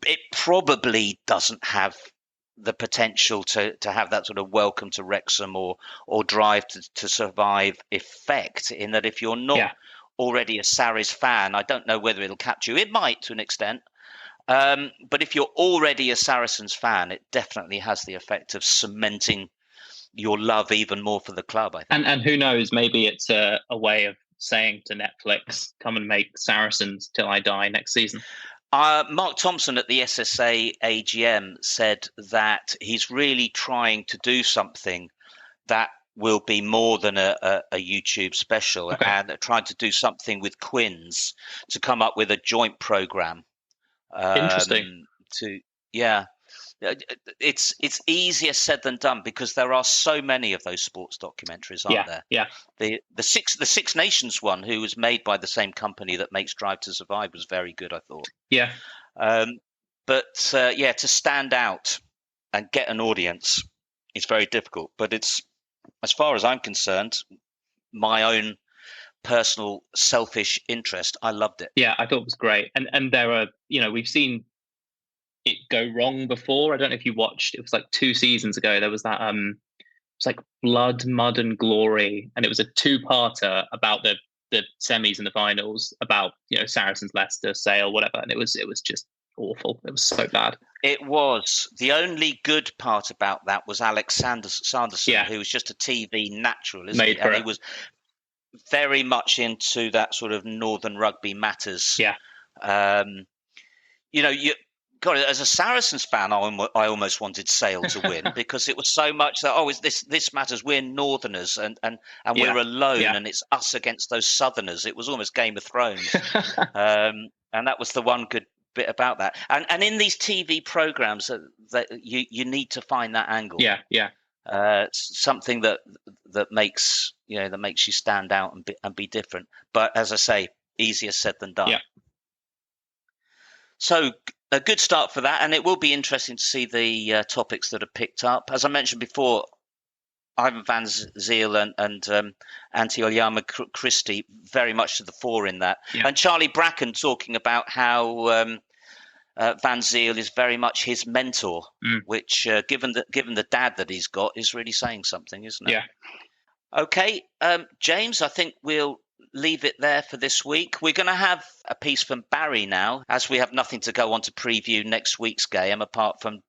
It probably doesn't have the potential to have that sort of Welcome to Wrexham or Drive to Survive effect, in that if you're not already a Sarries fan, I don't know whether it'll catch you. It might to an extent. But if you're already a Saracens fan, it definitely has the effect of cementing your love even more for the club, I think. And who knows, maybe it's a way of saying to Netflix, come and make Saracens Till I Die next season. Mark Thompson at the SSA AGM said that he's really trying to do something that will be more than a YouTube special, and trying to do something with Quins to come up with a joint program. Interesting. It's easier said than done, because there are so many of those sports documentaries, aren't there? Yeah. The Six Nations one, who was made by the same company that makes Drive to Survive, was very good, I thought. Yeah. But to stand out and get an audience is very difficult. But it's, as far as I'm concerned, my own personal selfish interest, I loved it. Yeah, I thought it was great. And there are, we've seen it go wrong before. I don't know if you watched, it was like 2 seasons ago, there was that it's like Blood, Mud and Glory, and it was a 2-parter about the semis and the finals, about Saracens, Leicester, Sale, whatever, and it was just awful. It was so bad. It was. The only good part about that was Alex Sanderson, who was just a TV natural, isn't he? And he was very much into that sort of Northern Rugby Matters. Yeah. God, as a Saracens fan, I almost wanted Sale to win, because it was so much that, this matters. We're Northerners and we're alone, and it's us against those Southerners. It was almost Game of Thrones, and that was the one good bit about that. And in these TV programs, that you need to find that angle. Something that makes you stand out and be different. But as I say, easier said than done. Yeah. So a good start for that, and it will be interesting to see the topics that are picked up. As I mentioned before, Ivan van Zyl and Antti Oljama Christie very much to the fore in that. Yeah. And Charlie Bracken talking about how Van Zyl is very much his mentor, which, given the dad that he's got, is really saying something, isn't it? Yeah. Okay, James, I think we'll leave it there for this week. We're going to have a piece from Barry now, as we have nothing to go on to preview next week's game, apart from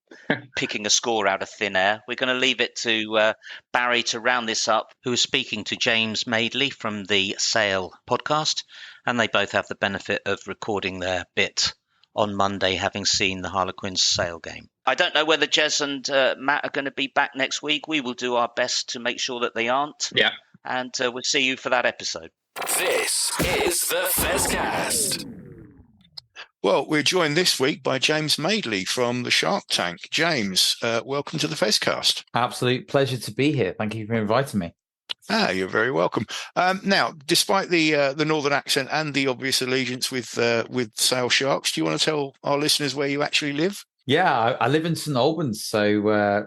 picking a score out of thin air. We're going to leave it to Barry to round this up, who is speaking to James Madeley from the Sale podcast, and they both have the benefit of recording their bit on Monday, having seen the Harlequins Sale game. I don't know whether Jez and Matt are going to be back next week. We will do our best to make sure that they aren't. Yeah. And we'll see you for that episode. This is the Fezcast. Well, we're joined this week by James Madeley from the Shark Tank. James, welcome to the Fezcast. Absolute pleasure to be here. Thank you for inviting me. You're very welcome. Now, despite the northern accent and the obvious allegiance with Sale Sharks, do you want to tell our listeners where you actually live? Yeah, I live in St Albans, so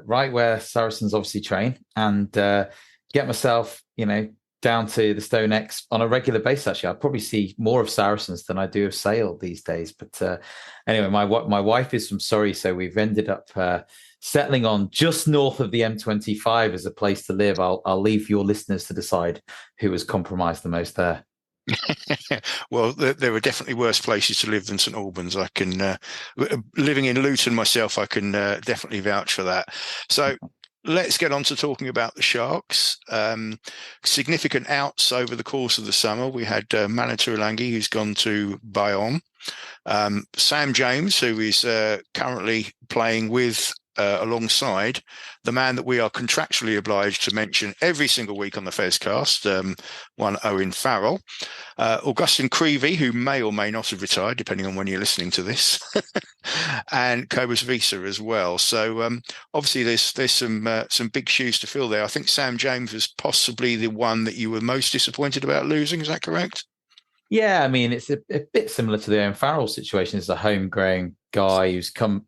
right where Saracens obviously train, and get myself, down to the Stone X on a regular basis. Actually, I probably see more of Saracens than I do of Sale these days. But anyway, my wife is from Surrey, so we've ended up settling on just north of the M25 as a place to live. I'll leave your listeners to decide who has compromised the most there. Well, there are definitely worse places to live than St Albans. I can, living in Luton myself, I can definitely vouch for that. So let's get on to talking about the Sharks. Significant outs over the course of the summer. We had Manu Tuilagi, who's gone to Bayonne. Sam James, who is currently playing with alongside the man that we are contractually obliged to mention every single week on the Fezcast, one Owen Farrell, Augustin Creevy, who may or may not have retired, depending on when you're listening to this, and Cobus Visa as well. So obviously there's some big shoes to fill there. I think Sam James was possibly the one that you were most disappointed about losing. Is that correct? Yeah, I mean, it's a bit similar to the Owen Farrell situation. It's a homegrown guy who's come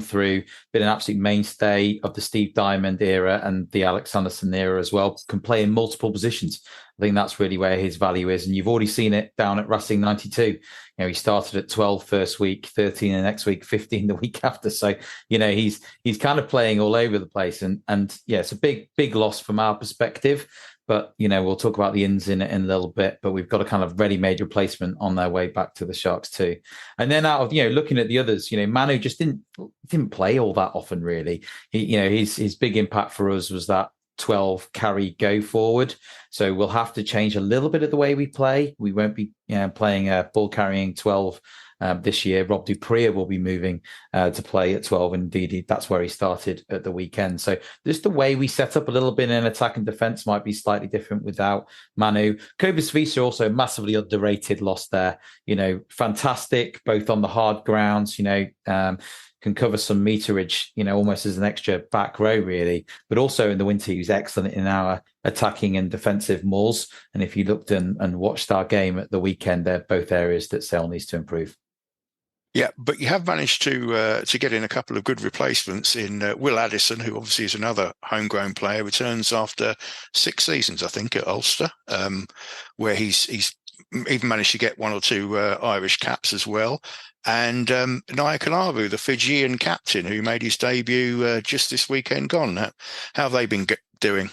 through, been an absolute mainstay of the Steve Diamond era and the Alex Sanderson era as well, can play in multiple positions. I think that's really where his value is. And you've already seen it down at Racing 92. He started at 12 first week, 13 the next week, 15 the week after. So, he's kind of playing all over the place. And yeah, it's a big loss from our perspective. But, we'll talk about the ins in a little bit, but we've got a kind of ready-made replacement on their way back to the Sharks too. And then out of, looking at the others, Manu just didn't play all that often, really. His big impact for us was that 12 carry go forward. So we'll have to change a little bit of the way we play. We won't be playing a ball carrying 12 this year. Rob Dupree will be moving to play at 12. Indeed, that's where he started at the weekend. So just the way we set up a little bit in attack and defence might be slightly different without Manu. Cobus Visa also massively underrated loss there. Fantastic, both on the hard grounds, can cover some meterage, almost as an extra back row, really. But also in the winter, he was excellent in our attacking and defensive mauls. And if you looked and watched our game at the weekend, they're both areas that Sale needs to improve. Yeah, but you have managed to get in a couple of good replacements in Will Addison, who obviously is another homegrown player, returns after 6 seasons, I think, at Ulster, where he's even managed to get 1 or 2 Irish caps as well. And Naya Kalavu, the Fijian captain, who made his debut just this weekend gone. How have they been doing?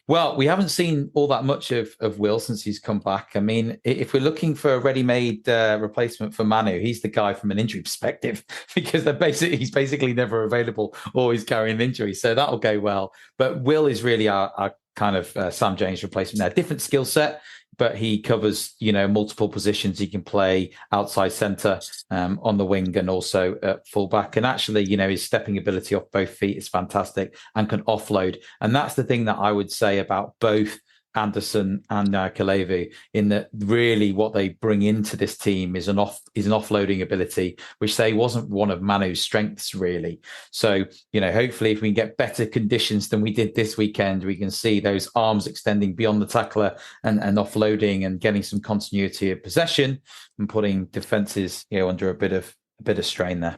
Well, we haven't seen all that much of Will since he's come back. I mean, if we're looking for a ready-made replacement for Manu, he's the guy from an injury perspective, because he's basically never available, always carrying an injury. So that'll go well. But Will is really our kind of Sam James replacement there. Different skill set, but he covers, multiple positions. He can play outside centre, on the wing, and also at fullback. And actually, his stepping ability off both feet is fantastic and can offload. And that's the thing that I would say about both Anderson and Kalevu, in that really what they bring into this team is an offloading ability, which say wasn't one of Manu's strengths, really. So, hopefully if we can get better conditions than we did this weekend, we can see those arms extending beyond the tackler and offloading and getting some continuity of possession and putting defences, under a bit of strain there.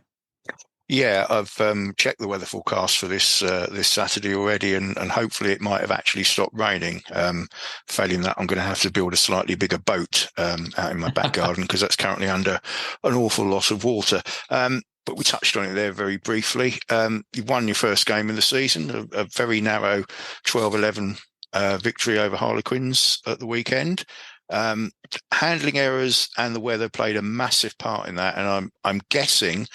Yeah, I've checked the weather forecast for this Saturday already, and hopefully it might have actually stopped raining. Failing that, I'm going to have to build a slightly bigger boat out in my back garden, because that's currently under an awful lot of water. But we touched on it there very briefly. You won your first game of the season, a very narrow 12-11 victory over Harlequins at the weekend. Handling errors and the weather played a massive part in that, and I'm guessing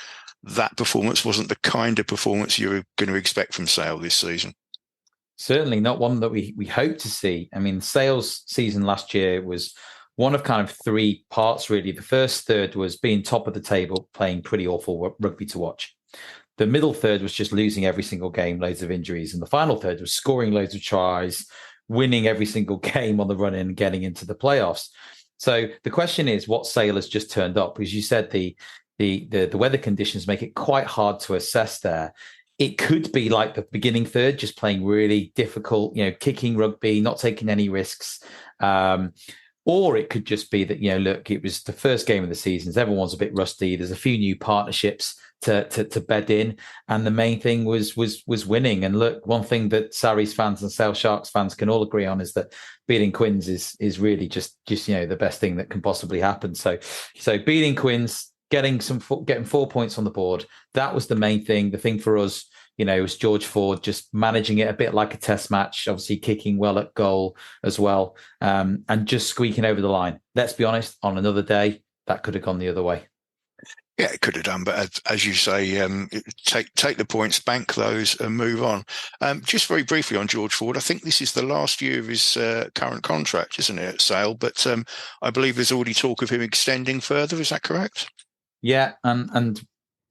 that performance wasn't the kind of performance you were going to expect from Sale this season. Certainly not one that we hope to see. I mean, Sale's season last year was one of kind of three parts, really. The first third was being top of the table, playing pretty awful rugby to watch. The middle third was just losing every single game, loads of injuries. And the final third was scoring loads of tries, winning every single game on the run in, getting into the playoffs. So the question is, what Sale has just turned up? Because you said the weather conditions make it quite hard to assess there. It could be like the beginning third, just playing really difficult, kicking rugby, not taking any risks. Or it could just be that, look, it was the first game of the season. Everyone's a bit rusty. There's a few new partnerships to bed in. And the main thing was winning. And look, one thing that Sarries fans and Sale Sharks fans can all agree on is that beating Quins is really just the best thing that can possibly happen. So beating Quins, getting 4 points on the board, that was the main thing. The thing for us, was George Ford just managing it a bit like a test match, obviously kicking well at goal as well, and just squeaking over the line. Let's be honest, on another day, that could have gone the other way. Yeah, it could have done, but as you say, take the points, bank those, and move on. Just very briefly on George Ford, I think this is the last year of his current contract, isn't it, at Sale? But I believe there's already talk of him extending further. Is that correct? Yeah, and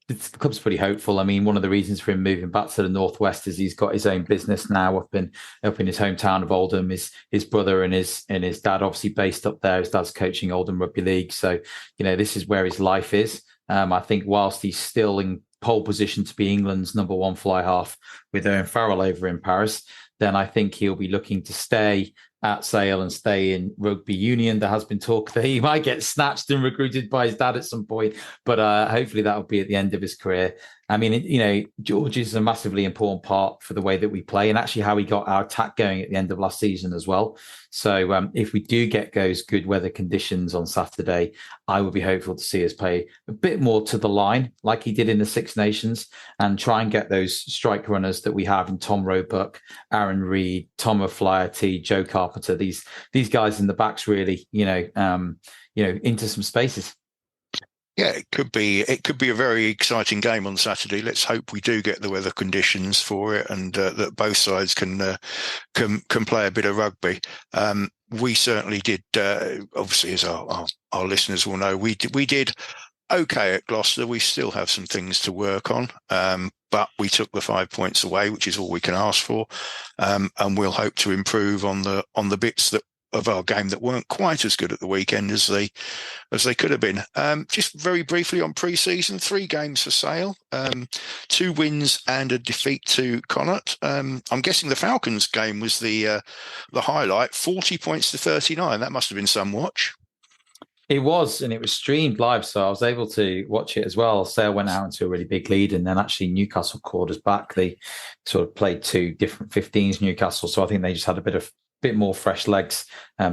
the club's pretty hopeful. I mean, one of the reasons for him moving back to the Northwest is he's got his own business now up in his hometown of Oldham. His brother and his dad obviously based up there. His dad's coaching Oldham Rugby League, so this is where his life is. I think whilst he's still in pole position to be England's number one fly half with Owen Farrell over in Paris, then I think he'll be looking to stay at Sale and stay in rugby union. There has been talk that he might get snatched and recruited by his dad at some point, but hopefully that'll be at the end of his career. I mean, George is a massively important part for the way that we play and actually how we got our attack going at the end of last season as well. So if we do get those good weather conditions on Saturday, I would be hopeful to see us play a bit more to the line like he did in the Six Nations and try and get those strike runners that we have in Tom Roebuck, Aaron Reed, Tom O'Flaherty, Joe Carpenter, these guys in the backs really, into some spaces. Yeah, it could be a very exciting game on Saturday. Let's hope we do get the weather conditions for it, and that both sides can play a bit of rugby. We certainly did. Obviously, as our listeners will know, we did okay at Gloucester. We still have some things to work on, but we took the 5 points away, which is all we can ask for, and we'll hope to improve on the bits of our game that weren't quite as good at the weekend as they could have been. Just very briefly on pre-season, 3 games for Sale, 2 wins and a defeat to Connacht. I'm guessing the Falcons game was the highlight, 40 points to 39. That must have been some watch. It was, and it was streamed live, so I was able to watch it as well. Sale went out into a really big lead, and then actually Newcastle called us back. They sort of played 2 different 15s, Newcastle, so I think they just had a bit more fresh legs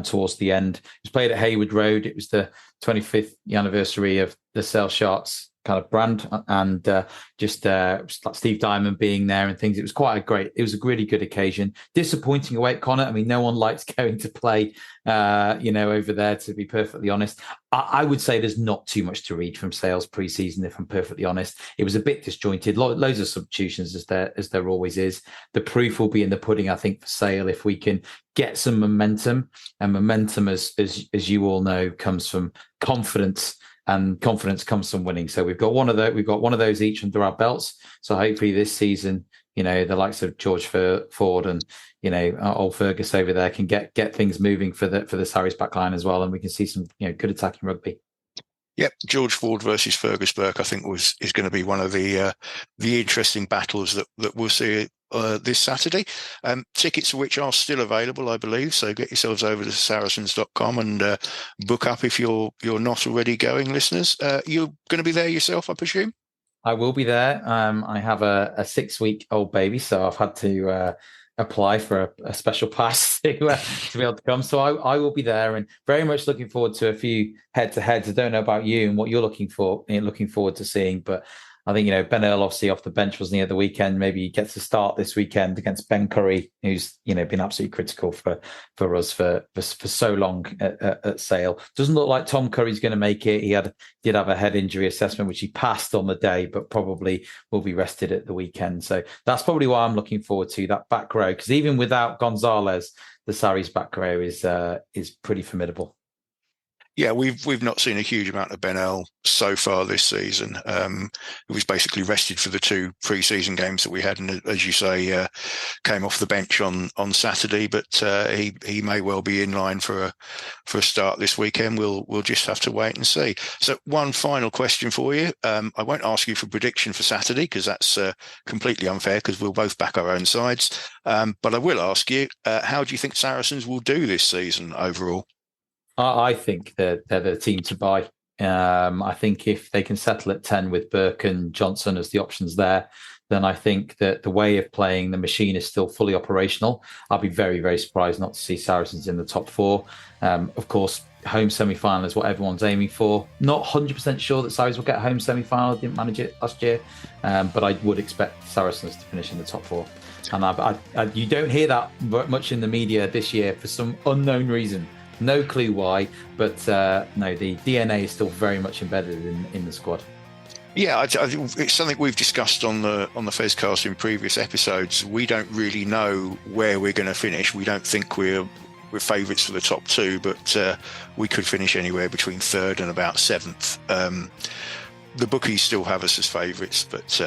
towards the end. It was played at Hayward Road. It was the 25th anniversary of the Sale Sharks kind of brand, and just like Steve Diamond being there and things. It was a really good occasion. Disappointing away at Connacht. I mean, no one likes going to play, over there, to be perfectly honest. I would say there's not too much to read from Sale's pre-season, if I'm perfectly honest. It was a bit disjointed, loads of substitutions as there always is. The proof will be in the pudding, I think, for Sale if we can get some momentum. And momentum, as you all know, comes from confidence. And confidence comes from winning. So we've got one of those each under our belts. So hopefully this season, the likes of George Ford and old Fergus over there can get things moving for the Sarries backline as well, and we can see some good attacking rugby. Yep, George Ford versus Fergus Burke, I think is going to be one of the interesting battles that we'll see this Saturday. Tickets which are still available, I believe. So get yourselves over to saracens.com and book up if you're not already going, listeners. You're going to be there yourself, I presume? I will be there. I have a 6-week-old baby, so I've had to apply for a special pass to be able to come. So I will be there, and very much looking forward to a few head-to-heads. I don't know about you and what you're looking forward to seeing, but I think, Ben Earl obviously off the bench, wasn't he, at the weekend? Maybe he gets to start this weekend against Ben Curry, who's, been absolutely critical for us for so long at Sale. Doesn't look like Tom Curry's going to make it. He did have a head injury assessment, which he passed on the day, but probably will be rested at the weekend. So that's probably why I'm looking forward to that back row, because even without Gonzalez, the Sarries back row is pretty formidable. Yeah, we've not seen a huge amount of Benel so far this season. He was basically rested for the 2 pre-season games that we had, and as you say, came off the bench on Saturday. But he may well be in line for a start this weekend. We'll just have to wait and see. So, one final question for you. I won't ask you for prediction for Saturday because that's completely unfair, because we'll both back our own sides. But I will ask you, how do you think Saracens will do this season overall? I think they're the team to buy. I think if they can settle at 10 with Burke and Johnson as the options there, then I think that the way of playing the machine is still fully operational. I'll be very, very surprised not to see Saracens in the top 4. Of course, home semi-final is what everyone's aiming for. Not 100% sure that Sarries will get a home semi-final. Didn't manage it last year. But I would expect Saracens to finish in the top 4. And you don't hear that much in the media this year for some unknown reason. No clue why, but no, the DNA is still very much embedded in the squad. Yeah, I think it's something we've discussed on the Fezcast in previous episodes. We don't really know where we're going to finish. We don't think we're favourites for the top 2, but we could finish anywhere between 3rd and about 7th. The bookies still have us as favourites, but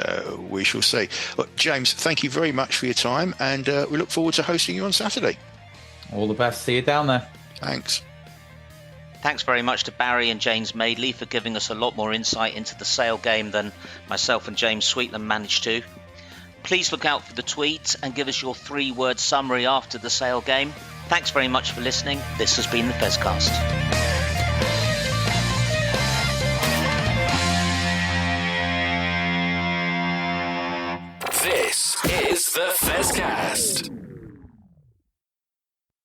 we shall see. Look, James, thank you very much for your time, and we look forward to hosting you on Saturday. All the best. See you down there. Thanks. Thanks very much to Barry and James Madeley for giving us a lot more insight into the Sale game than myself and James Sweetland managed to. Please look out for the tweets and give us your 3-word summary after the Sale game. Thanks very much for listening. This has been the Fezcast. This is the Fezcast.